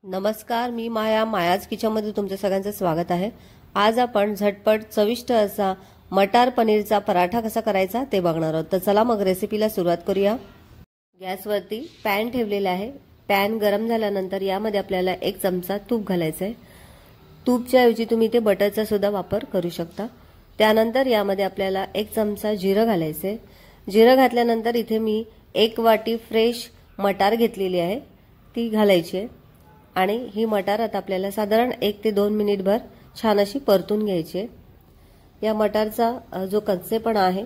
नमस्कार, मी मायाज किचनमध्ये तुमच्या सगळ्यांचं स्वागत आहे। आज आपण झटपट चविष्ट असा मटार पनीरचा पराठा कसा करायचा ते बघणार आहोत। तर चला मग रेसिपीला सुरुवात करूया। गॅसवरती पॅन ठेवलेला आहे। पॅन गरम झाल्यानंतर यामध्ये आपल्याला 1 चमचा तूप घालायचं आहे। तूपच्या ऐवजी तुम्ही ते बटरचा सुद्धा वापर करू शकता। त्यानंतर यामध्ये आपल्याला 1 चमचा जिरं घालायचं आहे। जिरं घातल्यानंतर इथे मी 1 वाटी फ्रेश मटार घेतलेली आहे, ती घालायची आहे। आणि ही मटार आता आपल्याला साधारण 1 ते 2 मिनिटभर छान अशी परतून घ्यायची आहे। या मटारचा जो कच्चेपणा आहे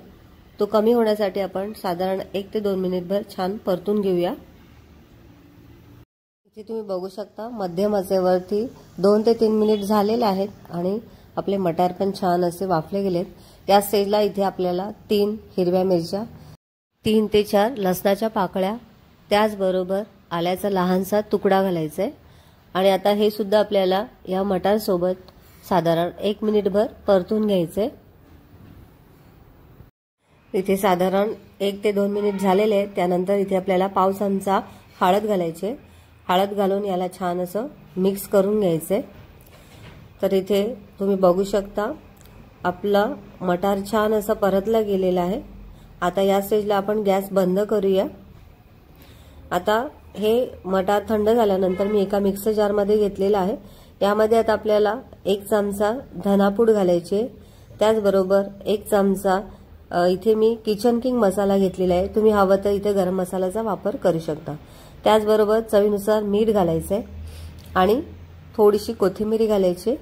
तो कमी होण्यासाठी आपण साधारण 1 ते 2 मिनिटभर छान परतून घेऊया। इथे तुम्ही बघू शकता मध्यम आचेवरती 2 ते 3 मिनिट झालेले आहेत आणि आपले मटार पण छान असे वाफले गेलेत। या स्टेजला इथे आपल्याला 3 हिरव्या मिरच्या, 3 ते 4 लसणाच्या पाकळ्या, त्याचबरोबर आल्याचा लहानसा तुकडा घालायचा आहे। आणि आता हे सुद्धा आपल्याला या मटार सोबत साधारण 1 मिनिटभर परतून घ्यायचे। इथे साधारण 1 ते 2 मिनिट झालेले आहेत। त्यानंतर इथे आपल्याला पाव चमचा हळद घालायचे। हळद घालून याला छान असं मिक्स करून घ्यायचे। तर इथे तुम्ही बघू शकता आपला मटार छान असं परतला गेलेला आहे। आता या स्टेजला आपण गॅस बंद करूया। आता हे मटार थंड झाल्यानंतर मी एका मिक्सर जार मध्ये घेतलेला आहे। यामध्ये आता आपल्याला 1 चमचा धनापूड घालायचे, त्याचबरोबर 1 चमचा इथे मी किचन किंग मसाला घेतलेला आहे। तुम्ही हवं तर इथे गरम मसाल्याचा वापर करू शकता। त्याचबरोबर चवीनुसार मीठ घालायचे आणि थोडीशी कोथिंबीर घालायची।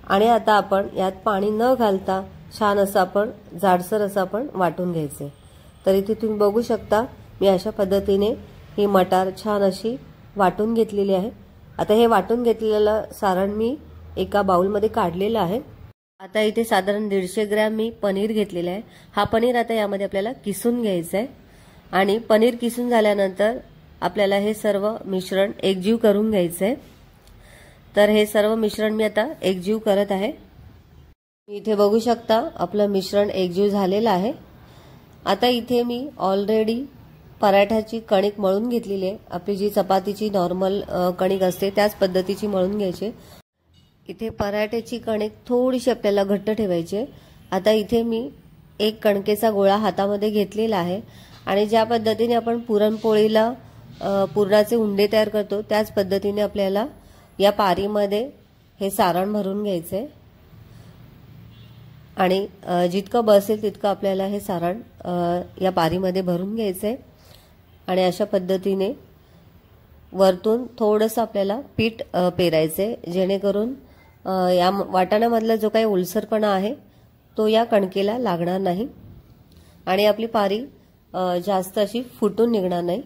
आणि आता आपण यात पाणी न घालता छान असं आपण जाडसर असं आपण वाटून घ्यायचे। तर इथे तुम्ही बघू शकता मी अशा पद्धतीने ही मटार छान अशी वाटून घेतलेली आहे। आता हे वाटून घेतलेलं सारण मी एका बाउलमध्ये काढलेलं आहे। आता इथे साधारण 150 ग्रॅम मी पनीर घेतलेलं आहे। हा पनीर आता यामध्ये आपल्याला किसून घ्यायचा आहे। आणि पनीर किसून झाल्यानंतर आपल्याला हे सर्व मिश्रण एकजीव करून घ्यायचं आहे। तर हे सर्व मिश्रण मी आता एकजीव करत आहे। इथे बघू शकता आपलं मिश्रण एकजीव झालेलं आहे। आता इथे मी ऑलरेडी पराठ्याची कणिक मळून घेतलेली आहे। आपली जी चपातीची नॉर्मल कणिक असते त्याच पद्धतीची मळून घ्यायची। इथे पराठ्याची कणिक थोडीशी आपल्याला घट्ट ठेवायची। आता इथे मी 1 कणकेचा गोळा हातामध्ये घेतलेला आहे आणि ज्या पद्धतीने आपण पुरणपोळीला पुरणाचे उंडे तयार करतो त्याच पद्धतीने आपल्याला या पारीमध्ये हे सारण भरून घ्यायचे। आणि जितकं बसेल तितकं आपल्याला हे सारण या पारीमध्ये भरून घ्यायचे। आणि अशा पद्धतीने वरतून थोडंसं आपल्याला पीठ पेरायचे, जेणेकरून या वाटाण्यामधला जो काही ओलसरपणा आहे तो या कणकेला लागणार नाही आणि आपली पारी जास्त अशी फुटून निघणार नाही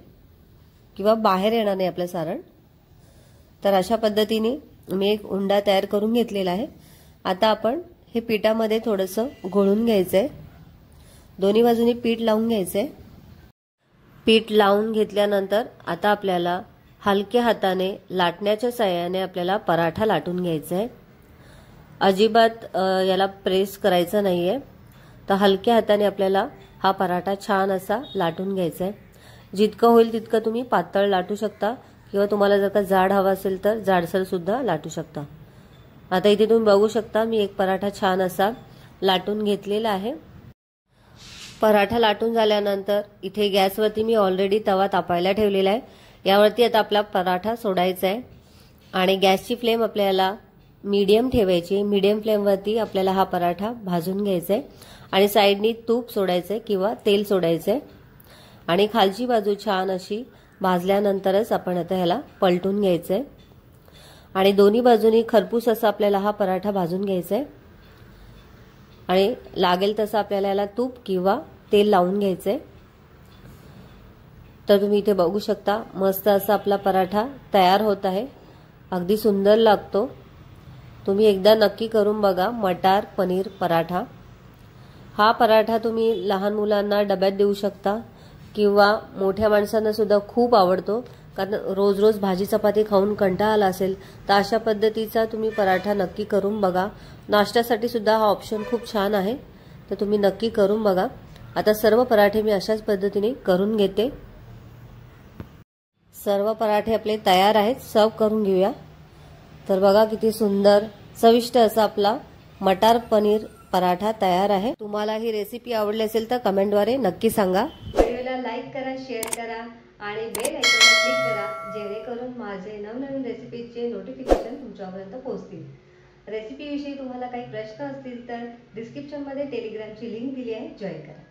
किंवा बाहेर येणार नाही आपलं सारण। तर अशा पद्धतीने मी एक उंडा तयार करून घेतलेला आहे। आता आपण हे पिठामध्ये थोडंसं घोळून घ्यायचंय। दोन्ही बाजूनी पीठ लावून घ्यायचंय। पीठ लावून घेतल्यानंतर आता आपल्याला हलक्या हाताने लाटण्याच्या सहाय्याने आपल्याला पराठा लाटून घ्यायचा आहे। अजिबात याला प्रेस करायचं नाहीये। तर हलक्या हाताने आपल्याला हा पराठा छान असा लाटून घ्यायचा आहे। जितकं होईल तितकं तुम्ही पातळ लाटू शकता किंवा तुम्हाला जर का जाड हवा असेल तर जाडसर सुद्धा लाटू शकता। आता इथे तुम्ही बघू शकता मी एक पराठा छान असा लाटून घेतलेला आहे। पराठा लाटून झाल्यानंतर इथे गॅसवरती मी ऑलरेडी तवा तापायला ठेवलेला आहे। यावरती आता आपला पराठा सोडायचा आहे आणि गॅसची फ्लेम आपल्याला मीडियम ठेवायची। मीडियम फ्लेमवरती आपल्याला हा पराठा भाजून घ्यायचा आहे आणि साइडनी तूप सोडायचंय किंवा तेल सोडायचंय आणि खालची बाजू छान अशी भाजल्यानंतरच आपण आता ह्याला पलटून घ्यायचंय आणि दोन्ही बाजूनी खरपूस असा आपल्याला हा पराठा भाजून घ्यायचा आहे आणि लागेल तसं आपल्याला याला तूप किंवा तेल लावून घ्यायचंय। तर तुम्ही इथे बघू शकता मस्त असा आपला पराठा तयार होत आहे। अगदी सुंदर लागतो। तुम्ही एकदा नक्की करून बघा मटार पनीर पराठा। हा पराठा तुम्ही लहान मुलांना डब्यात देऊ शकता किंवा मोठ्या माणसांना सुद्धा खूप आवडतो, कारण रोज रोज भाजी चपाती खाऊन कंटाळा आला असेल तर अशा पद्धतीचा तुम्ही पराठा नक्की करून बघा। नाश्त्यासाठी सुद्धा हा ऑप्शन खूप छान आहे, तर तुम्ही नक्की करून बघा। आता सर्व पराठे मी अशाच पद्धतीने करून घेते। सर्व पराठे आपले तयार आहेत, सर्व करून घेऊया। तर बघा किती सुंदर चविष्ट असा आपला मटार पनीर पराठा तयार आहे। तुम्हाला ही रेसिपी आवडली असेल तर कमेंटद्वारे नक्की सांगा। व्हिडिओला लाईक करा, शेअर करा आणि बेल आयकॉनला क्लिक करा, जेणेकरून माझे नवनवीन रेसिपीचे नोटिफिकेशन तुमच्यापर्यंत पोहोचतील। रेसिपीविषयी तुम्हाला काही प्रश्न असतील तर डिस्क्रिप्शनमध्ये टेलिग्रामची लिंक दिली आहे, जॉईन करा।